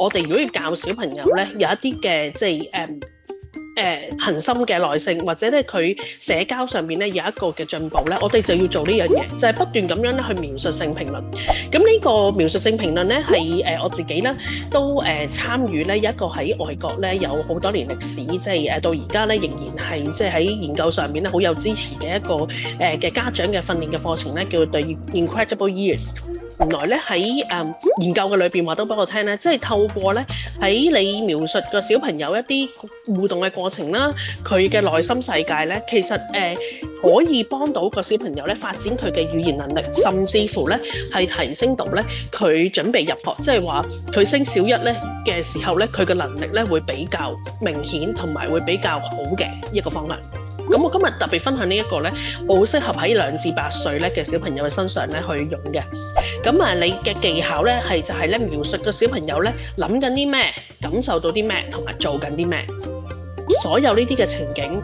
我哋如果要教小朋友咧，有一啲嘅即係恒心嘅耐性，或者咧佢社交上面咧有一個嘅進步咧，我哋就要做呢樣嘢，就係不斷咁樣咧去描述性評論。咁呢個描述性評論咧係我自己咧都參與咧一個喺外國咧有好多年歷史，即係到而家咧仍然係即係喺研究上面咧好有支持嘅一個嘅家長嘅訓練嘅課程咧，叫做 The Incredible Years。原來咧喺研究嘅裏邊話到俾我聽咧，即係透過咧喺你描述個小朋友一啲互動嘅過程啦，佢嘅內心世界咧，其實可以幫到個小朋友咧發展佢嘅語言能力，甚至乎咧係提升到咧佢準備入學，即係話佢升小一咧嘅時候咧，佢嘅能力咧會比較明顯同埋會比較好嘅一個方向。咁我今日特別分享呢一個咧，好適合喺2至8歲咧嘅小朋友嘅身上咧去用嘅。咁啊，你嘅技巧咧係就係咧描述個小朋友咧諗緊啲咩，感受到啲咩，同埋做緊啲咩。所有呢啲嘅情景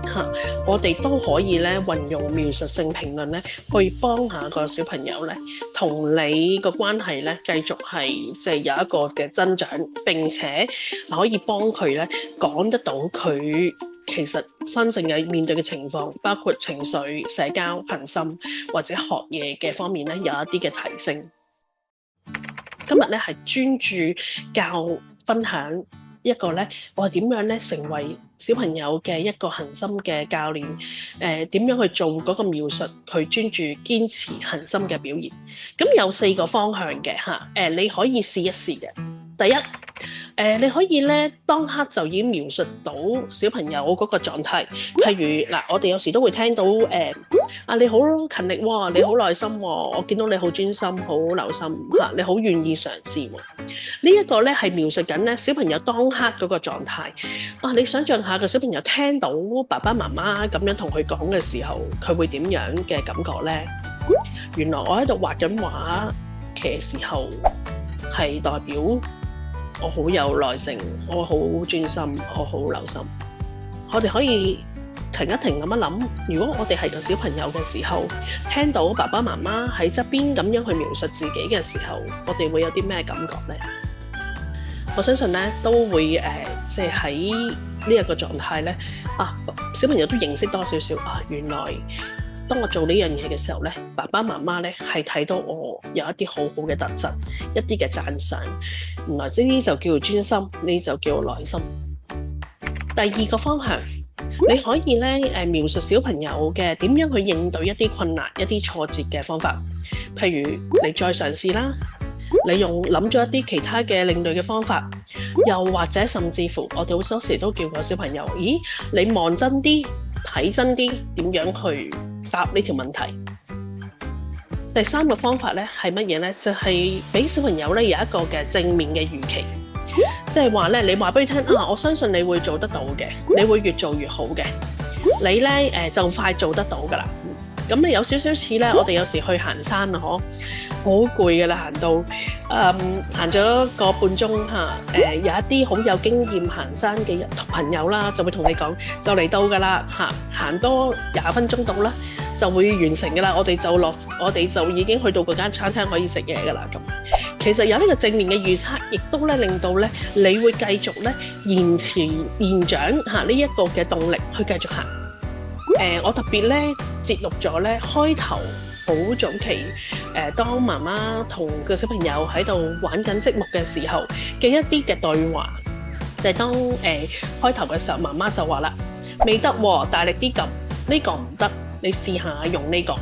我哋都可以咧運用描述性評論咧，去幫下個小朋友咧，同你個關係咧繼續係即係有一個嘅增長，並且可以幫佢咧講得到佢其實真正嘅面對嘅情況，包括情緒、社交、恒心或者學嘢嘅方面咧，有一啲嘅提升。今日咧係專注教分享一個咧，我係點樣咧成為小朋友嘅一個恒心嘅教練？點樣去做嗰個描述？佢專注堅持恒心嘅表現。咁有4個方向嘅你可以試一試嘅。第一，你可以咧當刻就已經描述到小朋友嗰個狀態，譬如嗱，我哋有時都會聽到你好勤力喎，你好耐心喎，我見到你好專心，好留心你好願意嘗試喎。呢一個咧係描述緊咧小朋友當刻嗰個狀態。你想象下個小朋友聽到爸爸媽媽咁樣同佢講嘅時候，佢會點樣嘅感覺咧？原來我喺度畫緊畫嘅時候，係代表我好有耐性，我好專心，我好留心。我哋可以停一停，諗一諗，如果我哋係個小朋友嘅時候，聽到爸爸媽媽喺側邊咁樣去描述自己嘅時候，我哋會有啲咩感覺呢？我相信咧都會即係喺呢一個狀態咧小朋友都認識多少少原來當我做呢樣嘢嘅時候咧，爸爸媽媽咧係睇到我有一啲好好嘅特質，一啲嘅讚賞。原來呢啲就叫做專心，呢就叫做耐心。第2個方向，你可以咧描述小朋友嘅點樣去應對一啲困難、一啲挫折嘅方法。譬如你再嘗試啦，你諗咗一啲其他嘅應對嘅方法，又或者甚至乎我哋好多時都叫個小朋友，咦，你望真啲，睇真啲，點樣去答呢條問題。第3個方法咧係乜嘢咧？就係俾小朋友咧有一個嘅正面嘅預期，即係話咧你話俾佢聽我相信你會做得到嘅，你會越做越好嘅，你咧就快做得到噶啦。咁有少少似咧，我哋有時去行山好攰嘅啦，行到行咗個半鐘有一啲好有經驗行山嘅朋友啦，就會同你講就嚟到噶啦行多20分鐘到啦，就會完成噶啦，我哋就已經去到嗰間餐廳可以食嘢噶啦。咁其實有呢個正面嘅預測，亦都咧令到咧你會繼續咧延長呢一個嘅動力去繼續行。我特別咧節錄咗咧開頭好早期當媽媽同個小朋友喺度玩緊積木嘅時候嘅一啲嘅對話，就係當開頭嘅時候，媽媽就話啦，未得喎，大力啲撳，呢個唔得，你試下用呢個。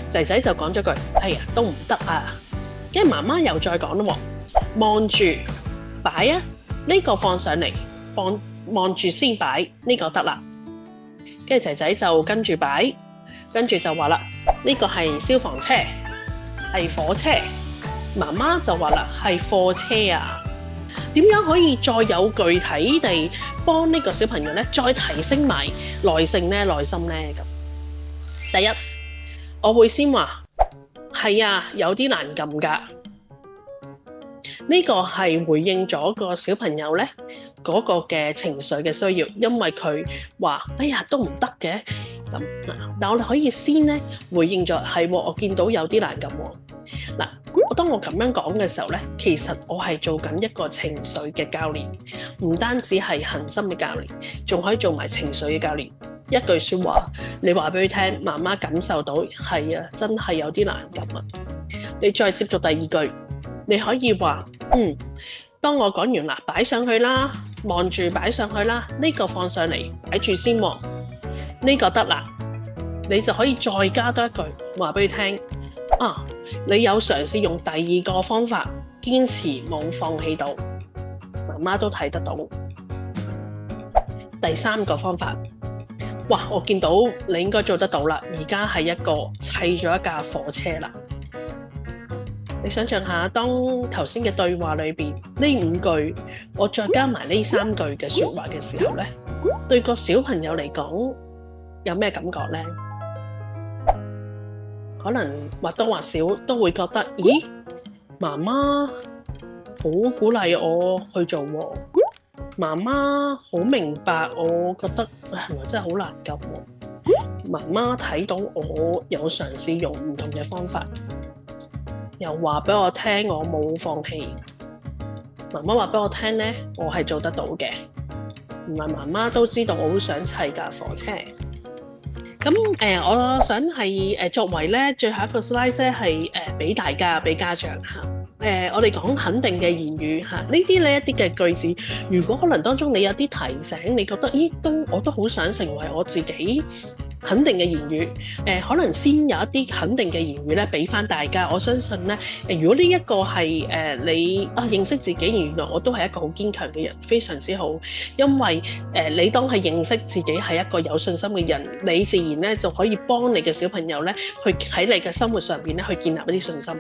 仔仔就講咗句，哎呀都唔得啊。跟住媽媽又再講咯，望住擺啊，呢個放上嚟，望住先擺，呢個得啦。跟住仔仔就跟住擺，跟住就話啦，呢個係消防車，係火車。媽媽就話啦，係貨車啊。點樣可以再有具體地幫呢個小朋友咧，再提升埋耐性咧、耐心咧咁？第一，我會先話係啊，有啲難撳㗎。呢個係回應咗個小朋友咧嗰個嘅情緒嘅需要，因為佢話哎呀都唔得嘅咁。但我哋可以先咧回應咗係，我見到有啲難撳喎。嗱，當我咁樣講嘅時候咧，其實我係做緊一個情緒嘅教練，唔單止係恆心嘅教練，仲可以做埋情緒嘅教練。一句説話，你話俾佢聽，媽媽感受到係啊，真係有啲難撳啊。你再接續第二句，你可以話當我講完啦，擺上去啦，望住擺上去啦，呢個放上嚟，擺住先喎，呢個得啦，你就可以再加多一句話俾佢聽啊，你有嘗試用第二個方法，堅持冇放棄到，媽媽都睇得到。第三個方法，哇，我見到你應該做得到啦，而家係一個砌咗一架火車啦。你想象下，當頭先嘅對話裏邊呢5句，我再加埋呢3句嘅説話嘅時候咧，對個小朋友嚟講有咩感覺咧？可能或多或少都會覺得，咦，媽媽好鼓勵我去做喎，媽媽好明白我覺得原來真係好難撳喎，媽媽睇到我有嘗試用唔同嘅方法。又話俾我聽，我冇放棄。媽媽話俾我聽咧，我係做得到嘅。原來媽媽都知道我好想砌架火車。咁我想係作為咧最後一個 slide 咧係俾大家俾家長嚇。我哋講肯定嘅言語嚇，呢啲咧一啲嘅句子，如果可能當中你有啲提醒，你覺得咦我都好想成為我自己。肯定嘅言語，可能先有一啲肯定嘅言語咧，俾翻大家。我相信咧，如果呢一個係你認識自己，原來我都係一個好堅強嘅人，非常之好。因為你當係認識自己係一個有信心嘅人，你自然咧就可以幫你嘅小朋友咧，去喺你嘅生活上邊咧去建立一啲信心。